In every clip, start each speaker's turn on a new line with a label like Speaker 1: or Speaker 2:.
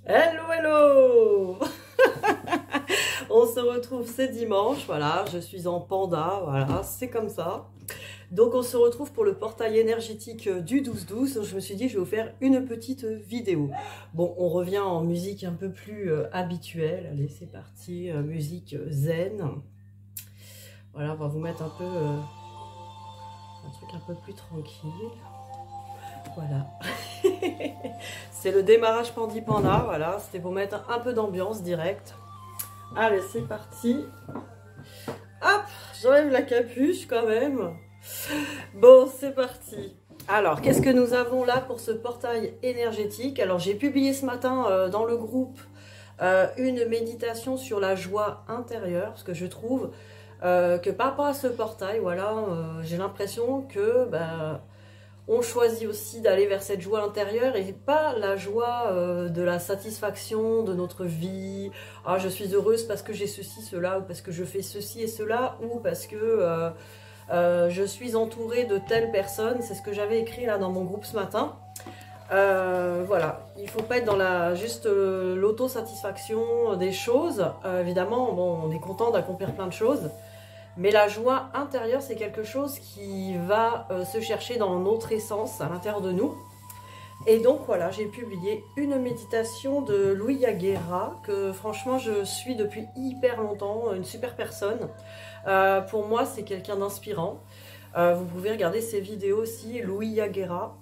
Speaker 1: Hello, hello. On se retrouve, c'est dimanche, voilà, je suis en panda, voilà, c'est comme ça. Donc on se retrouve pour le portail énergétique du 12-12. Je me suis dit, je vais vous faire une petite vidéo. Bon, on revient en musique un peu plus habituelle. Allez, c'est parti, musique zen. Voilà, on va vous mettre un peu, un truc un peu plus tranquille. Voilà. C'est le démarrage Pandi Panda, voilà, c'était pour mettre un peu d'ambiance directe. Allez, c'est parti. Hop, j'enlève la capuche quand même. Bon, c'est parti. Alors, qu'est-ce que nous avons là pour ce portail énergétique? Alors, j'ai publié ce matin dans le groupe une méditation sur la joie intérieure, parce que je trouve que par rapport à ce portail, voilà, j'ai l'impression que on choisit aussi d'aller vers cette joie intérieure et pas la joie de la satisfaction de notre vie. Ah, je suis heureuse parce que j'ai ceci, cela, ou parce que je fais ceci et cela, ou parce que je suis entourée de telles personnes. C'est ce que j'avais écrit là dans mon groupe ce matin. Voilà, il ne faut pas être dans juste l'autosatisfaction des choses. Évidemment, bon, on est content d'accomplir plein de choses. Mais la joie intérieure, c'est quelque chose qui va se chercher dans notre essence, à l'intérieur de nous. Et donc voilà, j'ai publié une méditation de Louis Yaguera, que franchement je suis depuis hyper longtemps, une super personne. Pour moi, c'est quelqu'un d'inspirant. Vous pouvez regarder ses vidéos aussi, Louis Yaguera.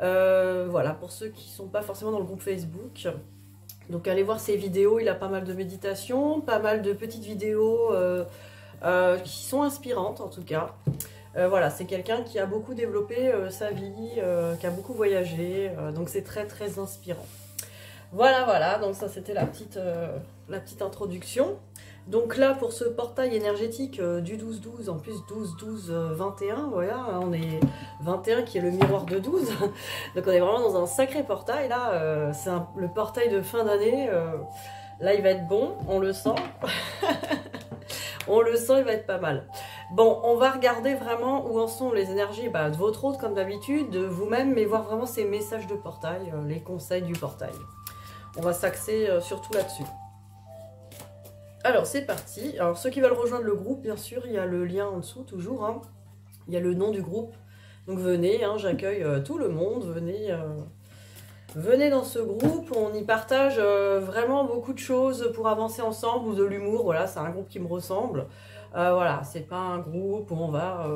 Speaker 1: Voilà, pour ceux qui ne sont pas forcément dans le groupe Facebook. Donc allez voir ses vidéos, il a pas mal de méditations, pas mal de petites vidéos qui sont inspirantes en tout cas. Voilà, c'est quelqu'un qui a beaucoup développé sa vie, qui a beaucoup voyagé, donc c'est très très inspirant. Voilà, voilà, donc ça c'était la petite introduction. Donc là pour ce portail énergétique du 12-12, en plus 12-12-21, voilà, on est 21 qui est le miroir de 12, donc on est vraiment dans un sacré portail là, c'est le portail de fin d'année, là il va être bon, on le sent. On le sent, il va être pas mal. Bon, on va regarder vraiment où en sont les énergies de votre hôte, comme d'habitude, de vous-même, mais voir vraiment ces messages de portail, les conseils du portail. On va s'axer surtout là-dessus. Alors, c'est parti. Alors, ceux qui veulent rejoindre le groupe, bien sûr, il y a le lien en dessous, toujours. Hein. Il y a le nom du groupe. Donc, venez, hein, j'accueille tout le monde. Venez... Venez dans ce groupe, on y partage vraiment beaucoup de choses pour avancer ensemble, ou de l'humour, voilà, c'est un groupe qui me ressemble. Voilà, c'est pas un groupe où on va...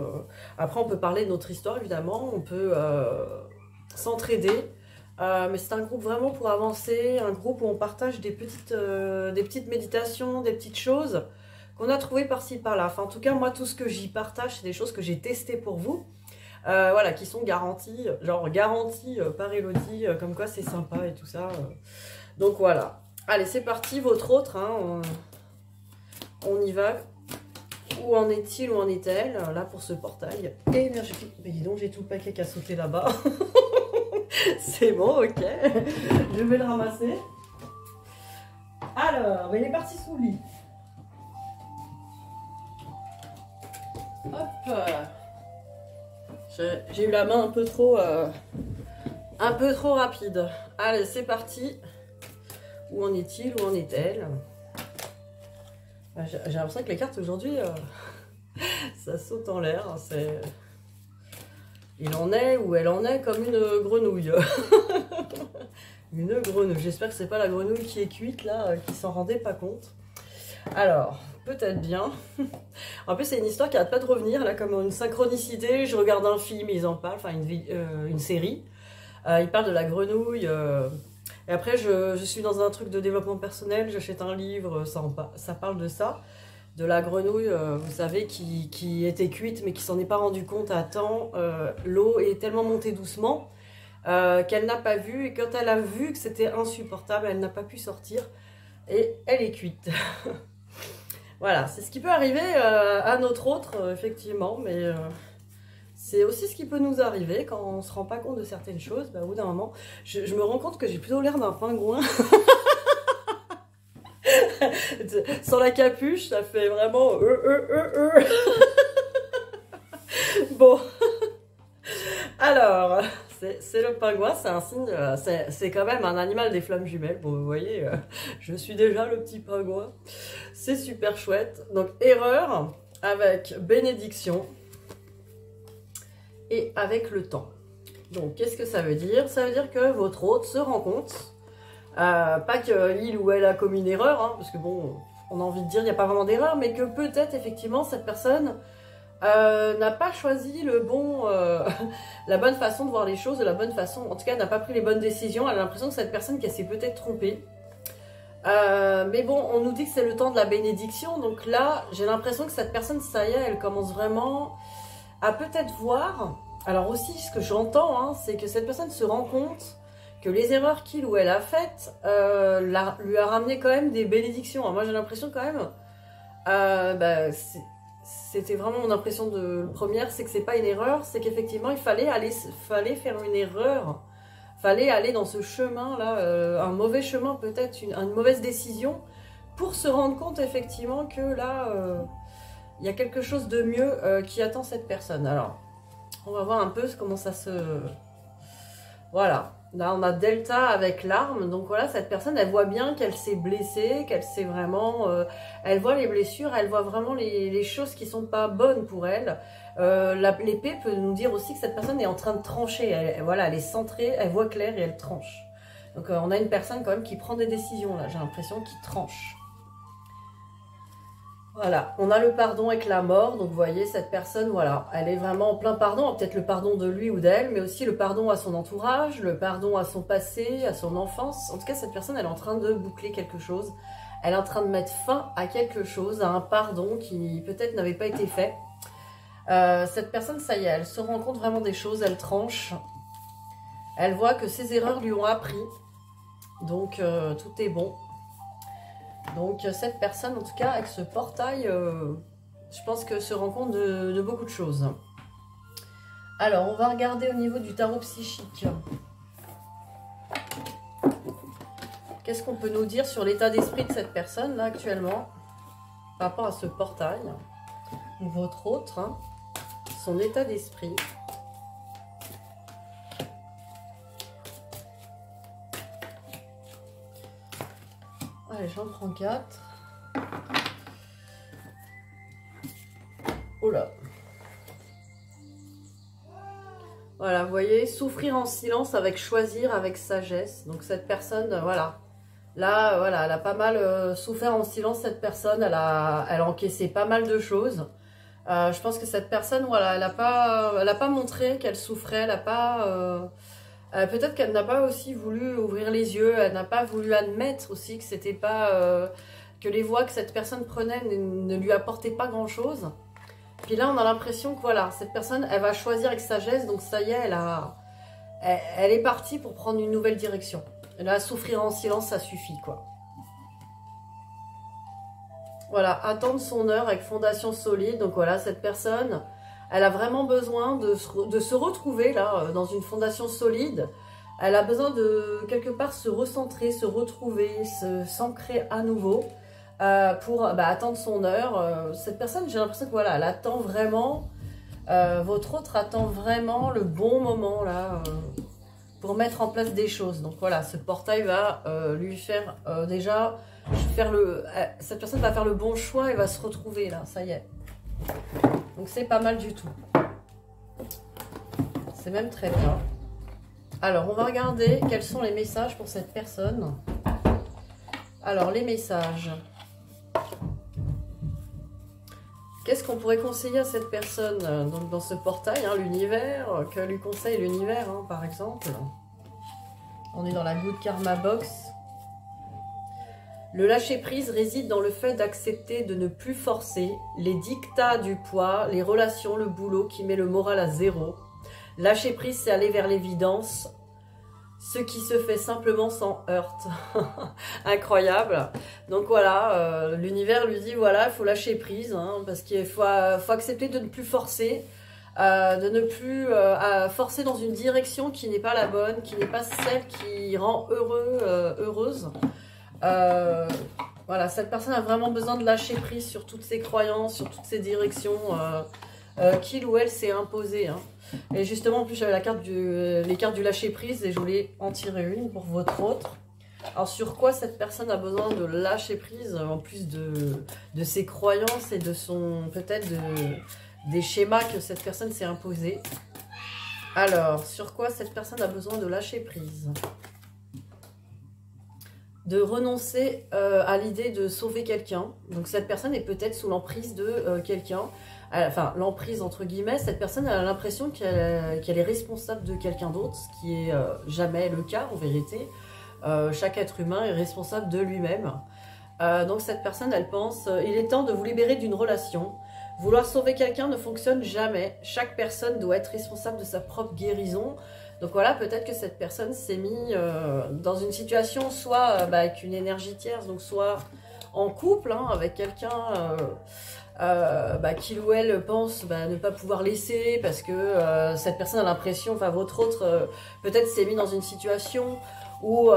Speaker 1: Après, on peut parler de notre histoire, évidemment, on peut s'entraider, mais c'est un groupe vraiment pour avancer, un groupe où on partage des petites méditations, des petites choses qu'on a trouvées par-ci, par-là. Enfin, en tout cas, moi, tout ce que j'y partage, c'est des choses que j'ai testées pour vous. Voilà, qui sont garanties, genre garanties par Elodie, comme quoi c'est sympa et tout ça. Donc voilà. Allez, c'est parti, votre autre, hein, on y va. Où en est-il, où en est-elle, là pour ce portail énergétique. Mais dis donc, j'ai tout le paquet qui a sauté là-bas. C'est bon, ok. Je vais le ramasser. Alors, mais il est parti sous le lit. Hop. J'ai eu la main un peu trop rapide. Allez, c'est parti. Où en est-il? Où en est-elle? J'ai l'impression que les cartes aujourd'hui, ça saute en l'air. Il en est ou elle en est comme une grenouille. Une grenouille. J'espère que c'est pas la grenouille qui est cuite là, qui s'en rendait pas compte. Alors... Peut-être bien. En plus, c'est une histoire qui n'arrête pas de revenir, là, comme une synchronicité. Je regarde un film, ils en parlent, enfin une série. Ils parlent de la grenouille. Et après, je suis dans un truc de développement personnel, j'achète un livre, ça parle de ça. De la grenouille, vous savez, qui était cuite, mais qui s'en est pas rendu compte à temps. L'eau est tellement montée doucement qu'elle n'a pas vu. Et quand elle a vu que c'était insupportable, elle n'a pas pu sortir. Et elle est cuite. Voilà, c'est ce qui peut arriver à notre autre, effectivement, mais c'est aussi ce qui peut nous arriver quand on ne se rend pas compte de certaines choses. Au bout d'un moment, je me rends compte que j'ai plutôt l'air d'un pingouin. Sans la capuche, ça fait vraiment... Bon, alors, C'est le pingouin, c'est un signe, c'est quand même un animal des flammes jumelles. Bon, vous voyez, je suis déjà le petit pingouin. C'est super chouette. Donc, erreur avec bénédiction et avec le temps. Donc, qu'est-ce que ça veut dire? Ça veut dire que votre hôte se rend compte, pas qu'il ou elle a commis une erreur, hein, parce que bon, on a envie de dire il n'y a pas vraiment d'erreur, mais que peut-être effectivement cette personne n'a pas choisi le bon, la bonne façon de voir les choses, la bonne façon, en tout cas n'a pas pris les bonnes décisions. Elle a l'impression que cette personne qu'elle s'est peut-être trompée. Mais bon, on nous dit que c'est le temps de la bénédiction, donc là, j'ai l'impression que cette personne, ça y est, elle commence vraiment à peut-être voir. Alors aussi, ce que j'entends, hein, c'est que cette personne se rend compte que les erreurs qu'il ou elle a faites lui a ramené quand même des bénédictions. Alors moi, j'ai l'impression quand même, c'était vraiment mon impression de première, c'est que c'est pas une erreur, c'est qu'effectivement il fallait faire une erreur, fallait aller dans ce chemin là, un mauvais chemin peut-être, une mauvaise décision, pour se rendre compte effectivement que là il y a quelque chose de mieux qui attend cette personne. Alors on va voir un peu comment ça se... Voilà. Là, on a delta avec l'arme. Donc voilà, cette personne, elle voit bien qu'elle s'est blessée, qu'elle s'est vraiment... elle voit les blessures, elle voit vraiment les choses qui sont pas bonnes pour elle. L'épée peut nous dire aussi que cette personne est en train de trancher. Voilà, elle est centrée, elle voit clair et elle tranche. Donc on a une personne quand même qui prend des décisions, là. J'ai l'impression qui tranche. Voilà, on a le pardon avec la mort, donc vous voyez, cette personne, voilà, elle est vraiment en plein pardon, peut-être le pardon de lui ou d'elle, mais aussi le pardon à son entourage, le pardon à son passé, à son enfance. En tout cas, cette personne, elle est en train de boucler quelque chose, elle est en train de mettre fin à quelque chose, à un pardon qui peut-être n'avait pas été fait. Cette personne, ça y est, elle se rend compte vraiment des choses, elle tranche, elle voit que ses erreurs lui ont appris, donc tout est bon. Donc cette personne, en tout cas, avec ce portail, je pense que se rend compte de beaucoup de choses. Alors, on va regarder au niveau du tarot psychique. Qu'est-ce qu'on peut nous dire sur l'état d'esprit de cette personne, là, actuellement, par rapport à ce portail, ou votre autre, hein, son état d'esprit. Allez, j'en prends 4. Oh là. Voilà, vous voyez, souffrir en silence avec choisir, avec sagesse. Donc cette personne, voilà. Là, voilà, elle a pas mal souffert en silence, cette personne. Elle a encaissé pas mal de choses. Je pense que cette personne, voilà, elle a pas montré qu'elle souffrait. Elle a pas... peut-être qu'elle n'a pas aussi voulu ouvrir les yeux, elle n'a pas voulu admettre aussi que c'était pas que les voies que cette personne prenait ne lui apportaient pas grand-chose. Puis là, on a l'impression que voilà, cette personne, elle va choisir avec sagesse, donc ça y est, elle est partie pour prendre une nouvelle direction. Et là, souffrir en silence, ça suffit, quoi. Voilà, attendre son heure avec fondation solide. Donc voilà, cette personne, elle a vraiment besoin de se retrouver là, dans une fondation solide. Elle a besoin de, quelque part, se recentrer, se retrouver, s'ancrer à nouveau pour attendre son heure. Cette personne, j'ai l'impression que voilà, elle attend vraiment, votre autre attend vraiment le bon moment là, pour mettre en place des choses. Donc voilà, ce portail va lui faire déjà, cette personne va faire le bon choix et va se retrouver là, ça y est. Donc c'est pas mal du tout. C'est même très bien. Alors on va regarder quels sont les messages pour cette personne. Alors les messages. Qu'est-ce qu'on pourrait conseiller à cette personne donc dans ce portail, hein, l'univers, que lui conseille l'univers, hein, par exemple. On est dans la Good Karma Box. Le lâcher-prise réside dans le fait d'accepter de ne plus forcer les dictats du poids, les relations, le boulot qui met le moral à zéro. Lâcher-prise, c'est aller vers l'évidence, ce qui se fait simplement sans heurte. Incroyable. Donc voilà, l'univers lui dit, voilà, il faut lâcher prise, hein, parce qu'il faut accepter de ne plus forcer, de ne plus forcer dans une direction qui n'est pas la bonne, qui n'est pas celle qui rend heureuse. Voilà, cette personne a vraiment besoin de lâcher prise sur toutes ses croyances, sur toutes ses directions. qu'il ou elle s'est imposé. Hein. Et justement, en plus, j'avais les cartes du lâcher-prise et je voulais en tirer une pour votre autre. Alors, sur quoi cette personne a besoin de lâcher prise, en plus de ses croyances et de son, peut-être, des schémas que cette personne s'est imposé. Alors, sur quoi cette personne a besoin de lâcher prise? De renoncer à l'idée de sauver quelqu'un. Donc, cette personne est peut-être sous l'emprise de quelqu'un. Enfin, l'emprise entre guillemets, cette personne a l'impression qu'elle est responsable de quelqu'un d'autre, ce qui est jamais le cas en vérité. Chaque être humain est responsable de lui-même. Donc cette personne, elle pense, il est temps de vous libérer d'une relation. Vouloir sauver quelqu'un ne fonctionne jamais. Chaque personne doit être responsable de sa propre guérison. Donc voilà, peut-être que cette personne s'est mise dans une situation soit avec une énergie tierce, donc soit en couple hein, avec quelqu'un qu'il ou elle pense ne pas pouvoir laisser parce que cette personne a l'impression, enfin votre autre peut-être s'est mis dans une situation où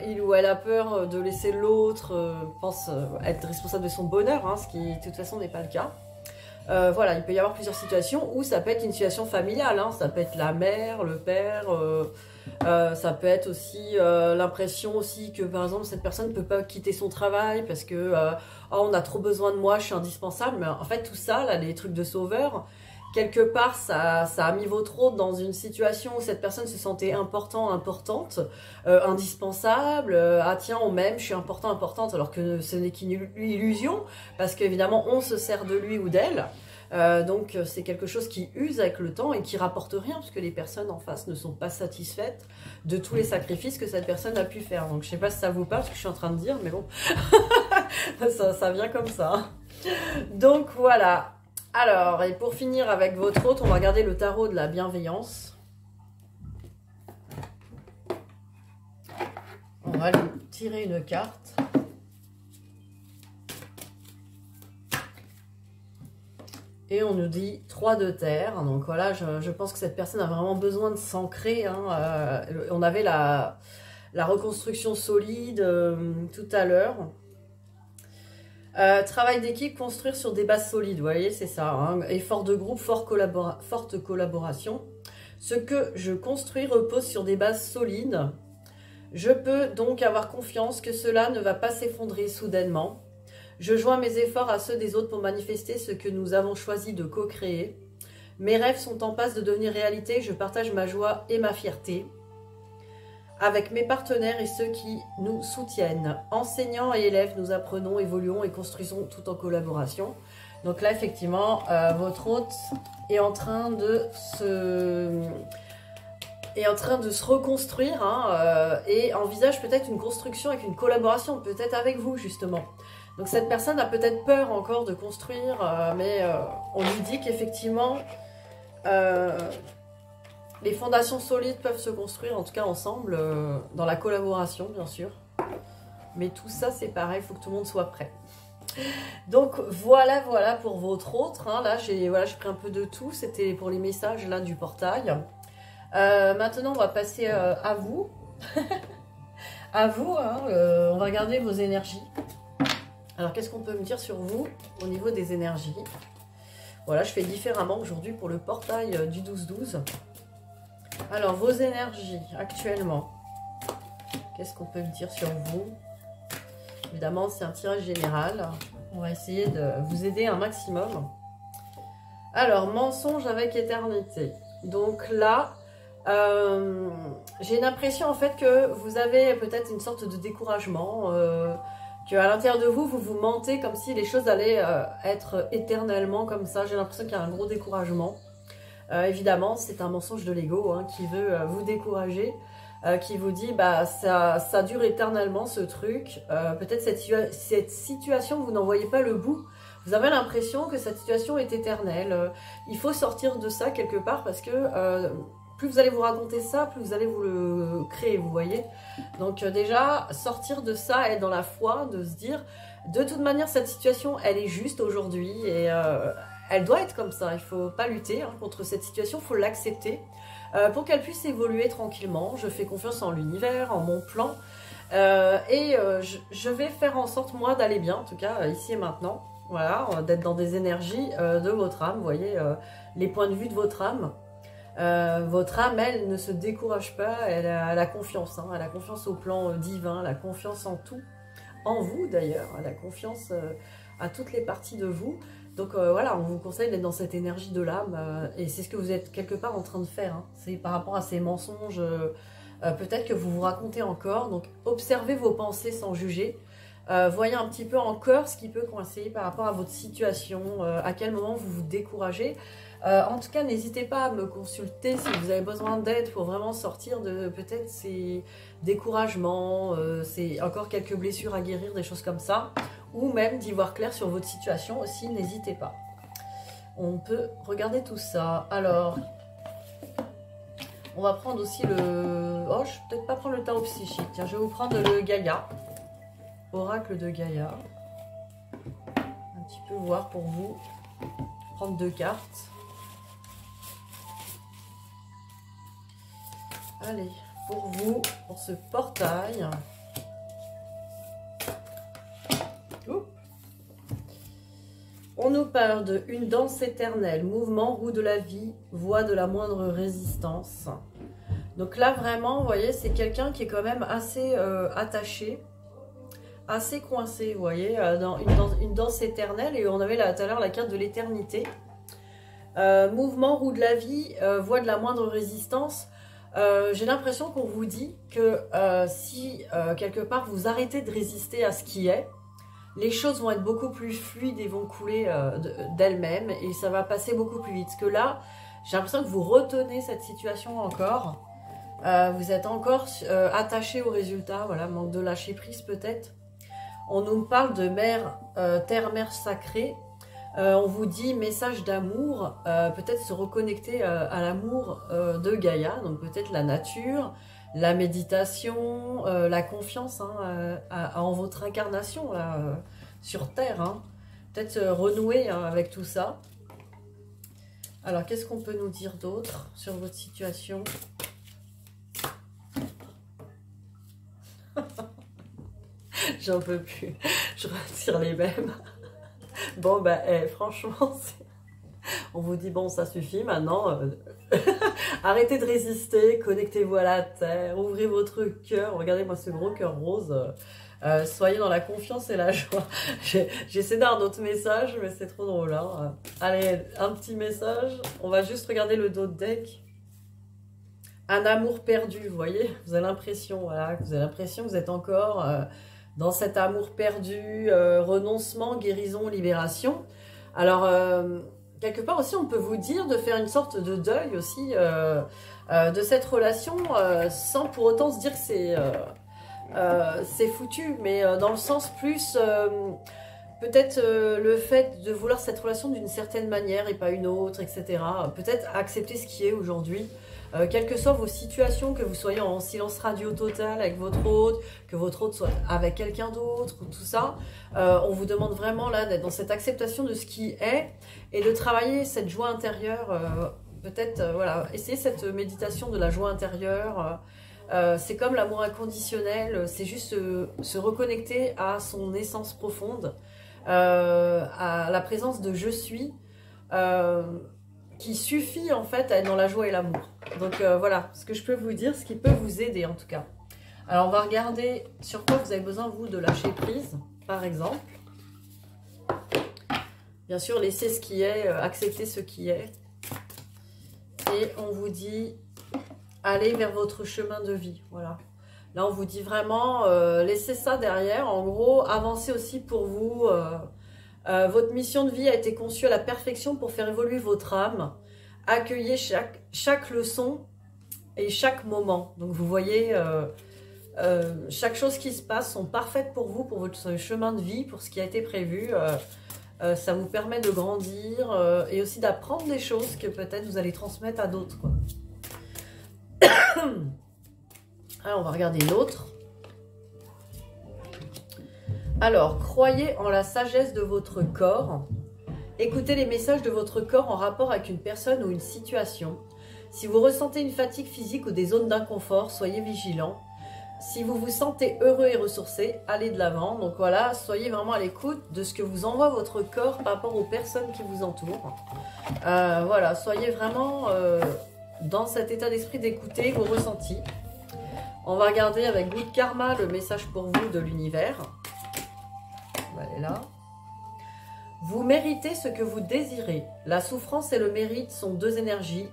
Speaker 1: il ou elle a peur de laisser l'autre, pense être responsable de son bonheur, hein, ce qui de toute façon n'est pas le cas. Voilà, il peut y avoir plusieurs situations où ça peut être une situation familiale, hein, ça peut être la mère, le père, ça peut être aussi l'impression aussi que par exemple cette personne ne peut pas quitter son travail parce que oh, on a trop besoin de moi, je suis indispensable, mais en fait tout ça, là, les trucs de sauveur, quelque part ça a mis votre autre dans une situation où cette personne se sentait importante, indispensable, ah tiens on m'aime, je suis importante, alors que ce n'est qu'une illusion, parce qu'évidemment on se sert de lui ou d'elle, donc c'est quelque chose qui use avec le temps et qui rapporte rien, parce que les personnes en face ne sont pas satisfaites de tous les sacrifices que cette personne a pu faire. Donc je sais pas si ça vous parle ce que je suis en train de dire, mais bon, ça vient comme ça. Donc voilà. Alors, et pour finir avec votre autre, on va regarder le tarot de la bienveillance. On va lui tirer une carte. Et on nous dit 3 de terre. Donc voilà, je pense que cette personne a vraiment besoin de s'ancrer. Hein. On avait la reconstruction solide tout à l'heure. Travail d'équipe, construire sur des bases solides, vous voyez, c'est ça. Hein. Effort de groupe, forte collaboration. Ce que je construis repose sur des bases solides. Je peux donc avoir confiance que cela ne va pas s'effondrer soudainement. Je joins mes efforts à ceux des autres pour manifester ce que nous avons choisi de co-créer. Mes rêves sont en passe de devenir réalité. Je partage ma joie et ma fierté avec mes partenaires et ceux qui nous soutiennent. Enseignants et élèves, nous apprenons, évoluons et construisons tout en collaboration. Donc là, effectivement, votre hôte est en train de se reconstruire hein, et envisage peut-être une construction avec une collaboration, peut-être avec vous, justement. Donc cette personne a peut-être peur encore de construire, mais on lui dit qu'effectivement... les fondations solides peuvent se construire, en tout cas ensemble, dans la collaboration, bien sûr. Mais tout ça, c'est pareil, il faut que tout le monde soit prêt. Donc, voilà pour votre autre. Hein. Là, j'ai pris un peu de tout. C'était pour les messages là du portail. Maintenant, on va passer à vous. À vous, hein, on va regarder vos énergies. Alors, qu'est-ce qu'on peut me dire sur vous au niveau des énergies? Voilà, je fais différemment aujourd'hui pour le portail du 12-12. Alors, vos énergies actuellement, qu'est-ce qu'on peut me dire sur vous? Évidemment, c'est un tirage général. On va essayer de vous aider un maximum. Alors, mensonge avec éternité. Donc là, j'ai l'impression en fait que vous avez peut-être une sorte de découragement, qu'à l'intérieur de vous, vous vous mentez comme si les choses allaient être éternellement comme ça. J'ai l'impression qu'il y a un gros découragement. Évidemment, c'est un mensonge de l'ego hein, qui veut vous décourager, qui vous dit bah ça dure éternellement ce truc. Peut-être cette situation, vous n'en voyez pas le bout. Vous avez l'impression que cette situation est éternelle. Il faut sortir de ça quelque part parce que plus vous allez vous raconter ça, plus vous allez vous le créer, vous voyez. Donc déjà, sortir de ça, être dans la foi, de se dire de toute manière cette situation, elle est juste aujourd'hui et... elle doit être comme ça, il ne faut pas lutter hein, contre cette situation, il faut l'accepter pour qu'elle puisse évoluer tranquillement. Je fais confiance en l'univers, en mon plan je vais faire en sorte moi d'aller bien, en tout cas ici et maintenant. voilà, d'être dans des énergies de votre âme, vous voyez, les points de vue de votre âme. Votre âme, elle, ne se décourage pas, elle a confiance, hein, elle a confiance au plan divin, elle a confiance en tout, en vous d'ailleurs, elle a confiance à toutes les parties de vous. Donc voilà, on vous conseille d'être dans cette énergie de l'âme, et c'est ce que vous êtes quelque part en train de faire, hein. C'est par rapport à ces mensonges, peut-être que vous vous racontez encore, donc observez vos pensées sans juger. Voyez un petit peu encore ce qui peut coincer par rapport à votre situation, à quel moment vous vous découragez. En tout cas, n'hésitez pas à me consulter si vous avez besoin d'aide pour vraiment sortir de peut-être ces découragements, c'est encore quelques blessures à guérir, des choses comme ça, ou même d'y voir clair sur votre situation aussi, n'hésitez pas. On peut regarder tout ça. Alors, on va prendre aussi le... Oh, je vais peut-être pas prendre le tarot psychique. Tiens, je vais vous prendre le Gaïa. Oracle de Gaïa. Un petit peu voir pour vous. Prendre 2 cartes. Allez, pour vous, pour ce portail. On nous parle de une danse éternelle, mouvement, roue de la vie, voie de la moindre résistance. Donc là, vraiment, vous voyez, c'est quelqu'un qui est quand même assez attaché, assez coincé, vous voyez, dans une danse éternelle. Et on avait là, tout à l'heure la carte de l'éternité. Mouvement, roue de la vie, voie de la moindre résistance. J'ai l'impression qu'on vous dit que si quelque part vous arrêtez de résister à ce qui est, les choses vont être beaucoup plus fluides et vont couler d'elles-mêmes et ça va passer beaucoup plus vite. Parce que là, j'ai l'impression que vous retenez cette situation encore. Vous êtes encore attaché au résultat, voilà, manque de lâcher prise peut-être. On nous parle de mère, terre-mère sacrée. On vous dit message d'amour, peut-être se reconnecter à l'amour de Gaïa, donc peut-être la nature, la méditation, la confiance hein, en votre incarnation là, sur Terre. Hein. Peut-être renouer hein, avec tout ça. Alors, qu'est-ce qu'on peut nous dire d'autre sur votre situation? J'en peux plus, je retire les mêmes. Bon, ben, franchement, on vous dit, bon, ça suffit maintenant. Arrêtez de résister, connectez-vous à la terre, ouvrez votre cœur. Regardez-moi ce gros cœur rose. Soyez dans la confiance et la joie. J'essaie d'avoir d'autres messages, mais c'est trop drôle. Hein. Allez, un petit message. On va juste regarder le dos de deck. Un amour perdu, vous voyez. Vous avez l'impression, voilà, que vous êtes encore... dans cet amour perdu, renoncement, guérison, libération. Alors, quelque part aussi, on peut vous dire de faire une sorte de deuil aussi de cette relation, sans pour autant se dire que c'est foutu, mais dans le sens plus, peut-être le fait de vouloir cette relation d'une certaine manière et pas une autre, etc. Peut-être accepter ce qui est aujourd'hui. Quelles que soient vos situations, que vous soyez en silence radio total avec votre hôte, que votre hôte soit avec quelqu'un d'autre, ou tout ça, on vous demande vraiment là d'être dans cette acceptation de ce qui est et de travailler cette joie intérieure, peut-être, voilà, essayer cette méditation de la joie intérieure. C'est comme l'amour inconditionnel, c'est juste se reconnecter à son essence profonde, à la présence de je suis, qui suffit en fait à être dans la joie et l'amour. Donc voilà, ce que je peux vous dire, ce qui peut vous aider en tout cas. Alors on va regarder sur quoi vous avez besoin vous de lâcher prise, par exemple. Bien sûr, laissez ce qui est, accepter ce qui est. Et on vous dit, allez vers votre chemin de vie, voilà. Là on vous dit vraiment, laissez ça derrière, en gros, avancez aussi pour vous. Votre mission de vie a été conçue à la perfection pour faire évoluer votre âme. Accueillez chaque leçon et chaque moment. Donc vous voyez, chaque chose qui se passe sont parfaites pour vous, pour votre chemin de vie, pour ce qui a été prévu. Ça vous permet de grandir et aussi d'apprendre des choses que peut-être vous allez transmettre à d'autres. Alors on va regarder l'autre. Alors, croyez en la sagesse de votre corps. Écoutez les messages de votre corps en rapport avec une personne ou une situation. Si vous ressentez une fatigue physique ou des zones d'inconfort, soyez vigilants. Si vous vous sentez heureux et ressourcé, allez de l'avant. Donc voilà, soyez vraiment à l'écoute de ce que vous envoie votre corps par rapport aux personnes qui vous entourent. Voilà, soyez vraiment dans cet état d'esprit d'écouter vos ressentis. On va regarder avec Good Karma le message pour vous de l'univers. On va aller là. Vous méritez ce que vous désirez. La souffrance et le mérite sont deux énergies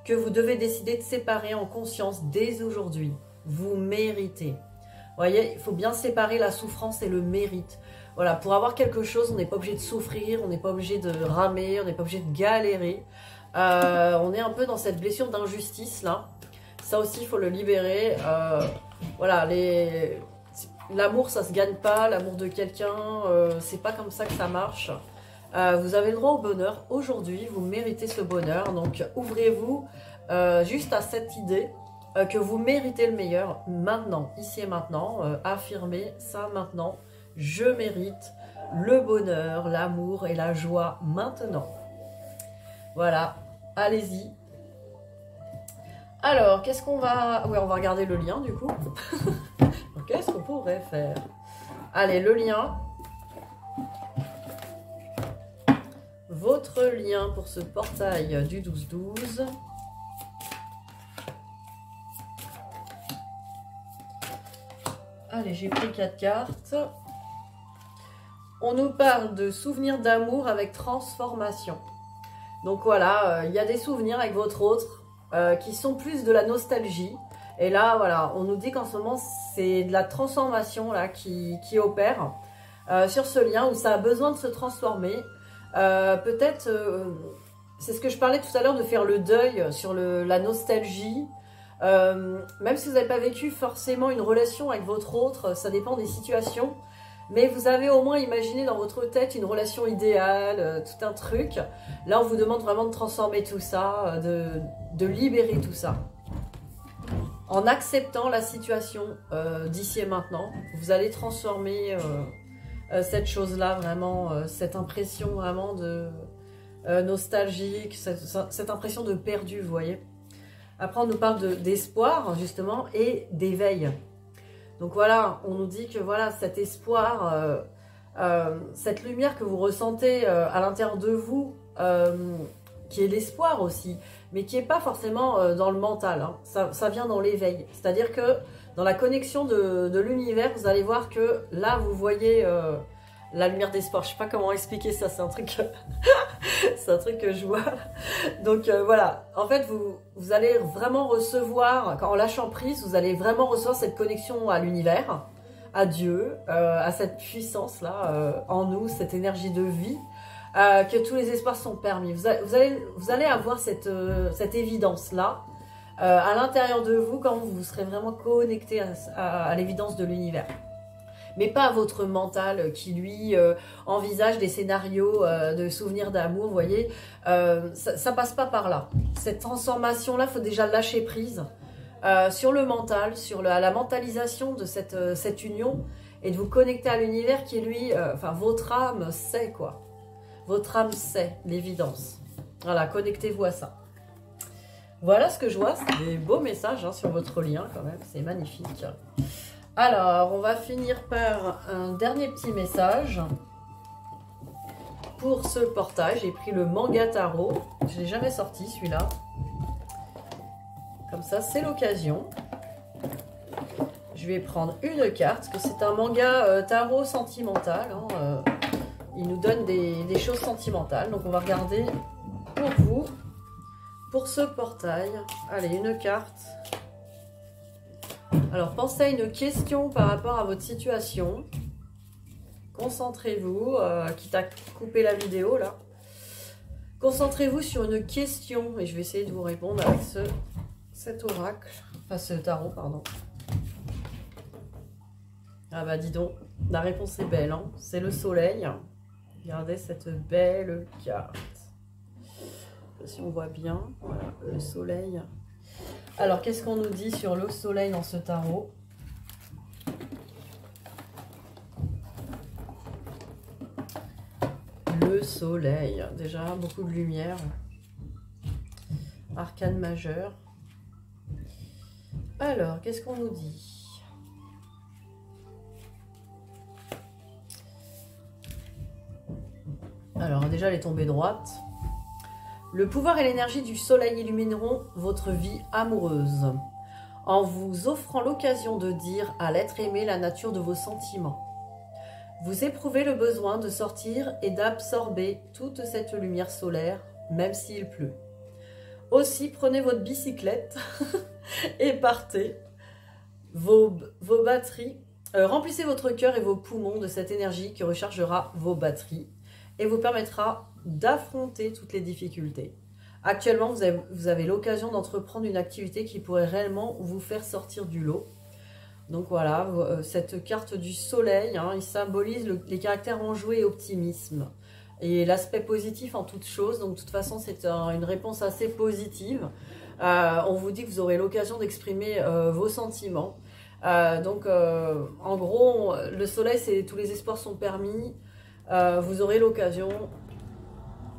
Speaker 1: que vous devez décider de séparer en conscience dès aujourd'hui. Vous méritez. Vous voyez, il faut bien séparer la souffrance et le mérite. Voilà, pour avoir quelque chose, on n'est pas obligé de souffrir, on n'est pas obligé de ramer, on n'est pas obligé de galérer. On est un peu dans cette blessure d'injustice là. Ça aussi, il faut le libérer. Voilà, l'amour, ça se gagne pas. L'amour de quelqu'un, c'est pas comme ça que ça marche. Vous avez le droit au bonheur. Aujourd'hui, vous méritez ce bonheur. Donc, ouvrez-vous juste à cette idée que vous méritez le meilleur maintenant, ici et maintenant. Affirmez ça maintenant. Je mérite le bonheur, l'amour et la joie maintenant. Voilà, allez-y. Alors, qu'est-ce qu'on va... Oui, on va regarder le lien du coup. Qu'est-ce qu'on pourrait faire? Allez, le lien. Votre lien pour ce portail du 12-12. Allez, j'ai pris 4 cartes. On nous parle de souvenirs d'amour avec transformation. Donc voilà, il y a des souvenirs avec votre autre qui sont plus de la nostalgie. Et là, voilà, on nous dit qu'en ce moment, c'est de la transformation là, qui opère sur ce lien où ça a besoin de se transformer. Peut-être, c'est ce que je parlais tout à l'heure, de faire le deuil sur la nostalgie. Même si vous n'avez pas vécu forcément une relation avec votre autre, ça dépend des situations. Mais vous avez au moins imaginé dans votre tête une relation idéale, tout un truc. Là, on vous demande vraiment de transformer tout ça, de libérer tout ça. En acceptant la situation d'ici et maintenant, vous allez transformer cette chose-là, vraiment, cette impression vraiment de nostalgique, cette impression de perdu, vous voyez. Après, on nous parle d'espoir, justement, et d'éveil. Donc voilà, on nous dit que voilà, cet espoir, cette lumière que vous ressentez à l'intérieur de vous, qui est l'espoir aussi, mais qui n'est pas forcément dans le mental, hein. Ça vient dans l'éveil. C'est-à-dire que dans la connexion de l'univers, vous allez voir que là, vous voyez la lumière d'espoir. Je ne sais pas comment expliquer ça, c'est un truc, c'est un truc que je vois. Donc voilà, en fait, vous allez vraiment recevoir, en lâchant prise, vous allez vraiment recevoir cette connexion à l'univers, à Dieu, à cette puissance-là en nous, cette énergie de vie, que tous les espoirs sont permis. Vous allez avoir cette évidence-là à l'intérieur de vous quand vous serez vraiment connecté à l'évidence de l'univers. Mais pas à votre mental qui, lui, envisage des scénarios de souvenirs d'amour, vous voyez. Ça passe pas par là. Cette transformation-là, il faut déjà lâcher prise sur le mental, sur la mentalisation de cette union et de vous connecter à l'univers qui, lui, enfin, votre âme sait, quoi. Votre âme sait l'évidence. Voilà, connectez-vous à ça. Voilà ce que je vois. C'est des beaux messages hein, sur votre lien, quand même. C'est magnifique. Alors, on va finir par un dernier petit message pour ce portail. J'ai pris le manga tarot. Je ne l'ai jamais sorti, celui-là. Comme ça, c'est l'occasion. Je vais prendre une carte, parce que c'est un manga tarot sentimental. Hein, il nous donne des choses sentimentales. Donc, on va regarder pour vous, pour ce portail. Allez, une carte. Alors, pensez à une question par rapport à votre situation. Concentrez-vous, quitte à couper la vidéo, là. Concentrez-vous sur une question, et je vais essayer de vous répondre avec cet oracle. Enfin, ce tarot, pardon. Ah bah, dis donc, la réponse est belle, hein. C'est le soleil. Regardez cette belle carte. Je sais pas si on voit bien. Voilà, le soleil. Alors, qu'est-ce qu'on nous dit sur le soleil dans ce tarot? Le soleil. Déjà, beaucoup de lumière. Arcane majeur. Alors, qu'est-ce qu'on nous dit? Alors déjà, elle est tombée droite. Le pouvoir et l'énergie du soleil illumineront votre vie amoureuse, en vous offrant l'occasion de dire à l'être aimé la nature de vos sentiments. Vous éprouvez le besoin de sortir et d'absorber toute cette lumière solaire, même s'il pleut. Aussi, prenez votre bicyclette et partez. Vos batteries, remplissez votre cœur et vos poumons de cette énergie qui rechargera vos batteries et vous permettra d'affronter toutes les difficultés. Actuellement, vous avez l'occasion d'entreprendre une activité qui pourrait réellement vous faire sortir du lot. Donc voilà, cette carte du soleil, hein, il symbolise les caractères enjoués et optimisme. Et l'aspect positif en toute chose. Donc de toute façon, c'est une réponse assez positive. On vous dit que vous aurez l'occasion d'exprimer vos sentiments. En gros, le soleil, c'est tous les espoirs sont permis. Vous aurez l'occasion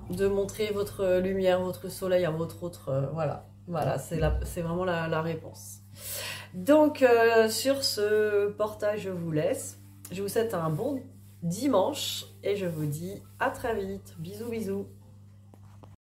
Speaker 1: de montrer votre lumière, votre soleil à votre autre. Voilà, c'est vraiment la réponse. Donc, sur ce portage, je vous laisse. Je vous souhaite un bon dimanche et je vous dis à très vite. Bisous, bisous.